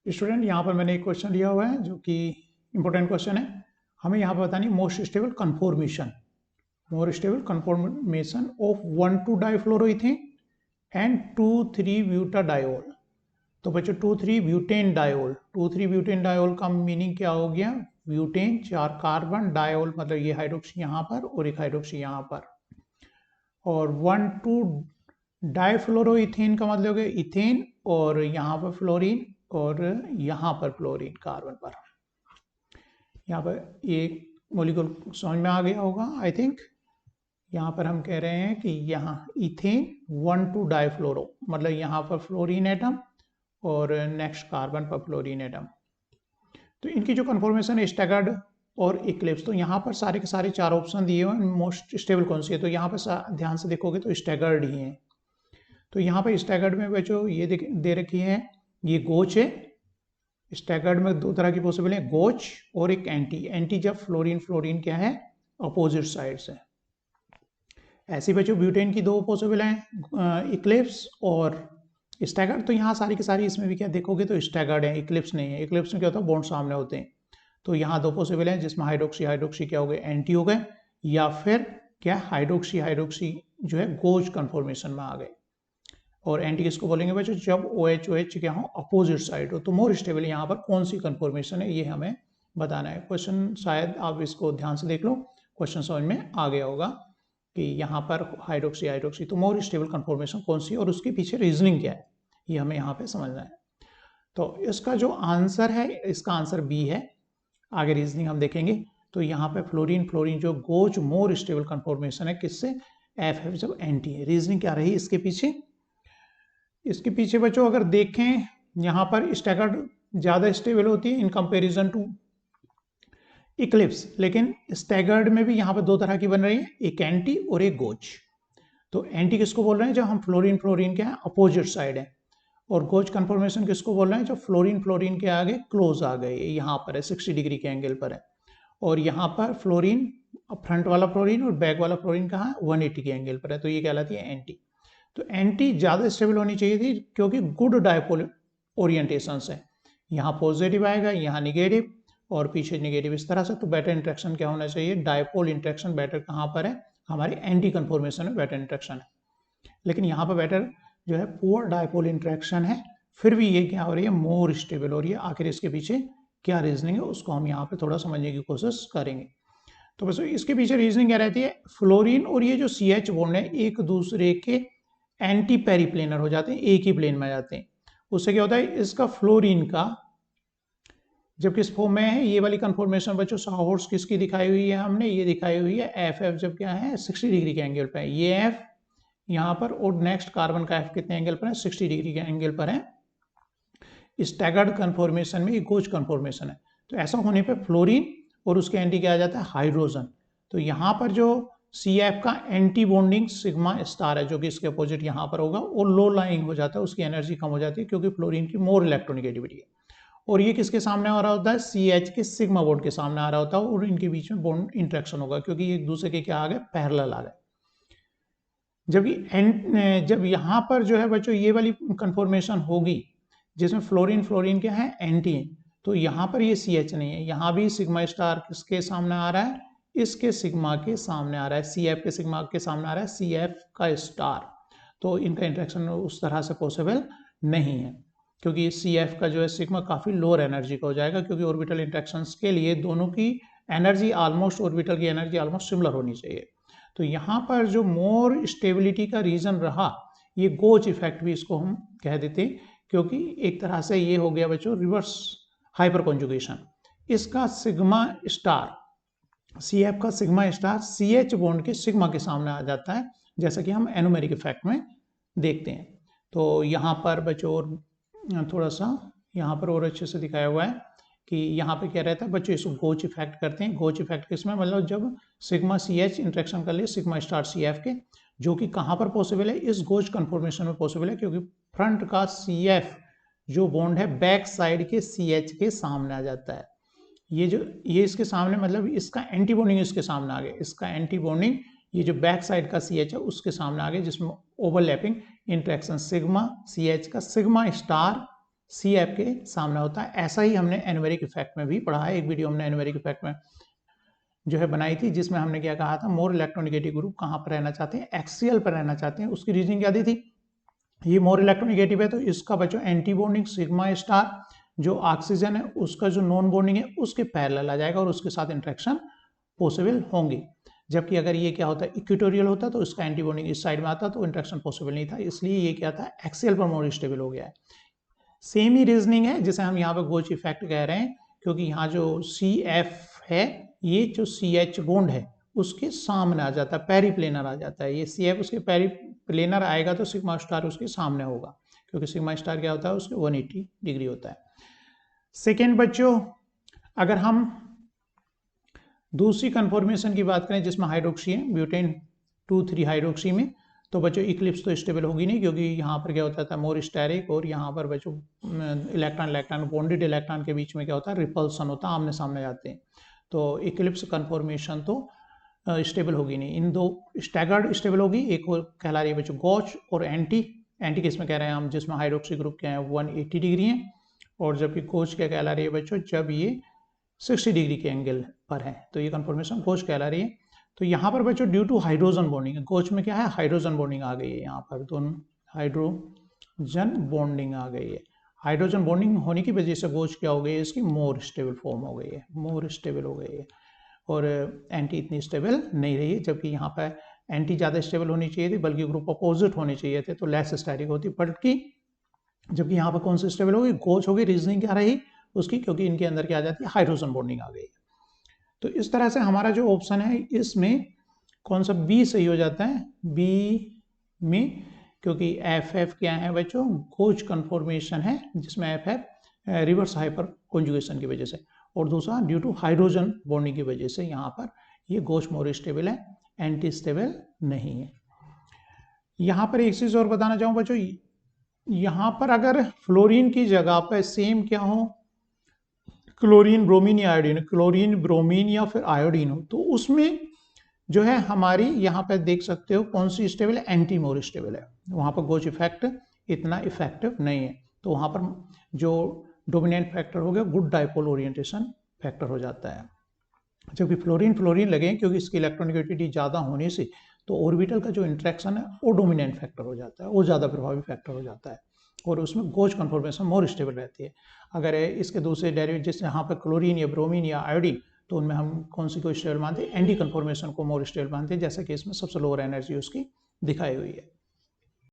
Student यहाँ पर मैंने एक क्वेश्चन लिया हुआ है जो कि इंपॉर्टेंट क्वेश्चन है। हमें यहाँ पर बतानी most stable conformation of 1,2 difluoroethane and 2,3 butanediol. तो बच्चों 2,3 ब्यूटेन डायोल, 2,3 ब्यूटेन डायोल का मीनिंग क्या हो गया? ब्यूटेन 4 कार्बन, डायोल मतलब ये हाइड्रोक्सी यहाँ पर और एक हाइड्रोक्सी यहाँ पर, और 1,2 डाइफ्लोरोइथेन का मतलब हो गया इथेन, और यहाँ पर फ्लोरीन और यहाँ पर फ्लोरीन कार्बन पर। यहाँ पर ये मॉलिक्यूल समझ में आ गया होगा आई थिंक। यहाँ पर हम कह रहे हैं कि यहाँ इथेन 1,2 डाइफ्लोरो मतलब यहाँ पर फ्लोरीन एटम और नेक्स्ट कार्बन पर फ्लोरीन एटम। तो इनकी जो कन्फॉर्मेशन है स्टैगर्ड और इक्लिप्स, तो यहाँ पर सारे के सारे 4 ऑप्शन दिए हुए हैं। मोस्ट स्टेबल कौन सी है? तो यहाँ पर ध्यान से देखोगे तो स्टैगर्ड ही है। तो यहाँ पर स्टैगर्ड में बच्चों ये दे रखी है, ये गोच है। स्टैगर्ड में 2 तरह की पॉसिबल है, गोच और एक एंटी जब फ्लोरीन क्या है अपोजिट साइड से। ऐसी बच्चों ब्यूटेन की 2 पॉसिबल हैं, इक्लिप्स और स्टैगर्ड। तो यहाँ सारी की सारी इसमें भी क्या देखोगे तो स्टैगर्ड है, इक्लिप्स नहीं है। इक्लिप्स में क्या होता है बॉन्ड सामने होते हैं। तो यहाँ 2 पॉसिबल हैं जिसमें हाइड्रोक्सी क्या हो गए एंटी हो गए, या फिर क्या हाइड्रोक्सी जो है गोच कन्फॉर्मेशन में आ गए। और एंटी किसको बोलेंगे बच्चों? जब OH क्या हो अपोजिट साइड हो। तो मोर स्टेबल यहाँ पर कौन सी कन्फॉर्मेशन है ये हमें बताना है। क्वेश्चन शायद आप इसको ध्यान से देख लो, क्वेश्चन समझ में आ गया होगा कि यहाँ पर हाइड्रोक्सी तो मोर स्टेबल कन्फॉर्मेशन कौन सी है और उसके पीछे रीजनिंग क्या है ये हमें यहाँ पे समझना है। तो इसका जो आंसर है इसका आंसर बी है। आगे रीजनिंग हम देखेंगे। तो यहाँ पे फ्लोरीन जो गोच मोर स्टेबल कन्फॉर्मेशन है किससे? FF जब एंटी है। रीजनिंग क्या रही इसके पीछे बच्चों अगर देखें यहाँ पर स्टैगर्ड ज़्यादा स्टेबल होती है इन कंपैरिजन टू इक्लिप्स, लेकिन स्टैगर्ड में भी यहाँ पर 2 तरह की बन रही है, एक एंटी और एक गोच। तो एंटी किसको बोल रहे हैं? जब हम फ्लोरीन क्या है अपोजिट साइड है, और गोच कन्फॉर्मेशन किसको बोल रहे हैं? जब फ्लोरीन के आगे क्लोज आ गए, यहाँ पर है 60 डिग्री के एंगल पर है, और यहाँ पर फ्लोरीन फ्रंट वाला फ्लोरीन और बैक वाला फ्लोरीन कहाँ है 180 के एंगल पर है। तो ये कहलाती है एंटी। तो एंटी ज़्यादा स्टेबल होनी चाहिए थी क्योंकि गुड डायपोल ओरिएंटेशन है। यहाँ पॉजिटिव आएगा, यहाँ निगेटिव और पीछे निगेटिव, इस तरह से। तो बेटर इंट्रैक्शन क्या होना चाहिए? डायपोल इंट्रैक्शन बेटर कहाँ पर है? हमारे एंटी कन्फॉर्मेशन में बेटर इंट्रैक्शन है। लेकिन यहाँ पर बेटर जो है पुअर डायपोल इंट्रैक्शन है, फिर भी ये क्या हो रही है मोर स्टेबल हो रही है। आखिर इसके पीछे क्या रीजनिंग है उसको हम यहाँ पे थोड़ा समझने की कोशिश करेंगे। तो बस इसके पीछे रीजनिंग क्या रहती है? फ्लोरीन और ये जो CH बॉन्ड है एक दूसरे के एंटी पेरीप्लेनर हो जाते हैं, एक ही प्लेन में आ जाते हैं। उससे क्या होता है इसका फ्लोरीन का जब किस फॉर्म में है, ये वाली कन्फॉर्मेशन बच्चों साहॉर्स किसकी दिखाई हुई है? हमने ये दिखाई हुई है FF जब क्या है 60 डिग्री के एंगल पर है, ये F यहाँ पर, और नेक्स्ट कार्बन का F कितने एंगल पर है? 60 डिग्री के एंगल पर है। स्टैगर्ड कन्फॉर्मेशन में ये गोच कन्फॉर्मेशन है। तो ऐसा होने पर फ्लोरीन और उसके एंटी क्या आ जाता है हाइड्रोजन। तो यहाँ पर जो CF का एंटी बॉन्डिंग सिग्मा स्टार है जो कि इसके अपोजिट यहाँ पर होगा, और लो लाइंग हो जाता है, उसकी एनर्जी कम हो जाती है क्योंकि फ्लोरीन की मोर इलेक्ट्रोनिगेटिविटी है। और ये किसके सामने आ रहा होता है? CH के सिग्मा बॉन्ड के सामने आ रहा होता है, और इनके बीच में बॉन्ड इंट्रैक्शन होगा क्योंकि एक दूसरे के क्या आ गए पैरेलल आ गए। जबकि जब यहाँ पर जो है बच्चों ये वाली कन्फॉर्मेशन होगी जिसमें फ्लोरीन क्या है एंटी है, तो यहाँ पर ये CH नहीं है, यहाँ भी सिग्मा स्टार किसके सामने आ रहा है? इसके सिग्मा के सामने आ रहा है, CF के सिग्मा के सामने आ रहा है CF का स्टार। तो इनका इंट्रैक्शन उस तरह से पॉसिबल नहीं है क्योंकि CF का जो है सिग्मा काफ़ी लोअर एनर्जी का हो जाएगा, क्योंकि ऑर्बिटल इंट्रैक्शंस के लिए दोनों की एनर्जी ऑलमोस्ट, ऑर्बिटल की एनर्जी ऑलमोस्ट सिमिलर होनी चाहिए। तो यहाँ पर जो मोर स्टेबिलिटी का रीजन रहा ये गोच इफेक्ट भी इसको हम कह देते हैं, क्योंकि एक तरह से ये हो गया बच्चों रिवर्स हाइपर कॉन्जुगेशन। इसका सिग्मा स्टार CF का सिग्मा स्टार CH बॉन्ड के सिग्मा के सामने आ जाता है, जैसा कि हम एनोमेरिक इफेक्ट में देखते हैं। तो यहाँ पर बच्चों और थोड़ा सा यहाँ पर और अच्छे से दिखाया हुआ है कि यहाँ पे क्या रहता है बच्चों, इसको गोच इफेक्ट करते हैं। गोच इफेक्ट किसमें? मतलब जब सिग्मा CH इंट्रैक्शन कर ले सिग्मा स्टार CF के, जो कि कहाँ पर पॉसिबल है? इस गोच कन्फॉर्मेशन में पॉसिबल है, क्योंकि फ्रंट का CF जो बॉन्ड है बैक साइड के CH के सामने आ जाता है। ये इसके सामने मतलब इसका एंटी बॉन्डिंग इसके सामने आ गया, इसका एंटी बॉन्डिंग ये जो बैक साइड का CH है उसके सामने आ गया, जिसमें ओवरलैपिंग इंट्रैक्शन सिग्मा CH का सिग्मा स्टार CF के सामने होता है। ऐसा ही हमने एनवरिक इफेक्ट में भी पढ़ा है। एक वीडियो हमने एनवरिक इफेक्ट में जो है बनाई थी, जिसमें हमने क्या कहा था, मोर इलेक्ट्रोनिगेटिव ग्रुप कहाँ पर रहना चाहते हैं, एक्सियल पर रहना चाहते हैं। उसकी रीजनिंग क्या दी थी, ये मोर इलेक्ट्रोनिगेटिव है तो इसका बच्चों एंटी बॉन्डिंग सिग्मा स्टार जो ऑक्सीजन है उसका जो नॉन बॉन्डिंग है उसके पैरेलल आ जाएगा और उसके साथ इंटरेक्शन पॉसिबल होंगी। जबकि अगर ये क्या होता है, इक्वेटोरियल होता तो इसका एंटी बॉन्डिंग इस साइड में आता तो इंटरेक्शन पॉसिबल नहीं था, इसलिए ये क्या था, एक्सियल पर मोर स्टेबल हो गया है। सेम ही रीजनिंग है जिसे हम यहाँ पे गोच इफेक्ट कह रहे हैं, क्योंकि यहाँ जो CF है, ये जो CH बॉन्ड है उसके सामने आ जाता है, पेरीप्लेनर आ जाता है। ये CF उसके पेरीप्लेनर आएगा तो सिग्मा स्टार उसके सामने होगा, क्योंकि सिग्मा स्टार क्या होता है, उसके 180 डिग्री होता है। सेकेंड बच्चों, अगर हम दूसरी कन्फॉर्मेशन की बात करें जिसमें हाइड्रोक्सी है, ब्यूटेन 2,3 हाइड्रोक्सी में, तो बच्चों इक्लिप्स तो स्टेबल होगी नहीं, क्योंकि यहाँ पर क्या होता था, मोर स्टेरिक, और यहाँ पर बच्चों इलेक्ट्रॉन इलेक्ट्रॉन बॉन्डेड इलेक्ट्रॉन के बीच में क्या होता है, रिपल्सन होता है, आमने सामने जाते हैं। तो इक्लिप्स कन्फॉर्मेशन तो स्टेबल होगी नहीं। इन दो स्टैगर्ड स्टेबल होगी। एक और कहला रही है बच्चों गॉच और एंटी। एंटी किस में कह रहे हैं हम, जिसमें हाइड्रोक्सी ग्रुप क्या है 180 डिग्री है, और जबकि कोच क्या कहला रही है बच्चों, जब ये 60 डिग्री के एंगल पर है, तो ये कन्फर्मेशन कोच कहला रही है। तो यहाँ पर बच्चों ड्यू टू हाइड्रोजन बॉन्डिंग है, कोच में क्या है, हाइड्रोजन बॉन्डिंग आ गई है, यहाँ पर दोनों हाइड्रोजन बॉन्डिंग आ गई है। हाइड्रोजन बॉन्डिंग होने की वजह से कोच क्या हो गई है, इसकी मोर स्टेबल फॉर्म हो गई है, मोर स्टेबल हो गई है, और एंटी इतनी स्टेबल नहीं रही है। जबकि यहाँ पर एंटी ज़्यादा स्टेबल होनी चाहिए थी, बल्कि ग्रुप अपोजिट होने चाहिए थे, तो लेस स्टेरिक होती, बल्कि जबकि यहाँ पर कौन सी स्टेबल होगी, कोच होगी। रीजनिंग क्या रही उसकी, क्योंकि इनके अंदर क्या आ जाती है, हाइड्रोजन बॉन्डिंग आ गई। तो इस तरह से हमारा जो ऑप्शन है इसमें कौन सा, बी सही हो जाता है, बी में, क्योंकि FF क्या है बच्चों, कोच कन्फॉर्मेशन है, जिसमें FF रिवर्स हाइपर कॉन्जुगेशन की वजह से, और दूसरा ड्यू टू हाइड्रोजन बॉन्डिंग की वजह से यहाँ पर ये गोच मोर स्टेबल है, एंटी स्टेबल नहीं है। यहाँ पर एक चीज और बताना चाहूँ बच्चों, यहाँ पर अगर फ्लोरीन की जगह पर सेम क्या हो, क्लोरीन ब्रोमीन या आयोडीन, क्लोरीन ब्रोमीन या फिर आयोडीन हो, तो उसमें जो है हमारी यहाँ पर देख सकते हो कौन सी स्टेबल है, एंटी मोर स्टेबल है। वहाँ पर गोच इफेक्ट इतना इफेक्टिव नहीं है, तो वहाँ पर जो डोमिनेंट फैक्टर हो गया गुड डाइपोल ओरिएंटेशन फैक्टर हो जाता है। जबकि फ्लोरीन फ्लोरीन लगे, क्योंकि इसकी इलेक्ट्रॉनिगेटिविटी ज़्यादा होने से तो ऑर्बिटल का जो इंट्रैक्शन है वो डोमिनेंट फैक्टर हो जाता है, वो ज़्यादा प्रभावी फैक्टर हो जाता है, और उसमें गोच कन्फॉर्मेशन मोर स्टेबल रहती है। अगर इसके दूसरे डेरिवेटिव जैसे यहाँ पर क्लोरीन या ब्रोमीन या आयोडीन, तो उनमें हम कौन सी को स्टेबल मानते हैं, एंटी कन्फॉर्मेशन को मोर स्टेबल मानते हैं, जैसा कि इसमें सबसे लोअर एनर्जी उसकी दिखाई हुई है।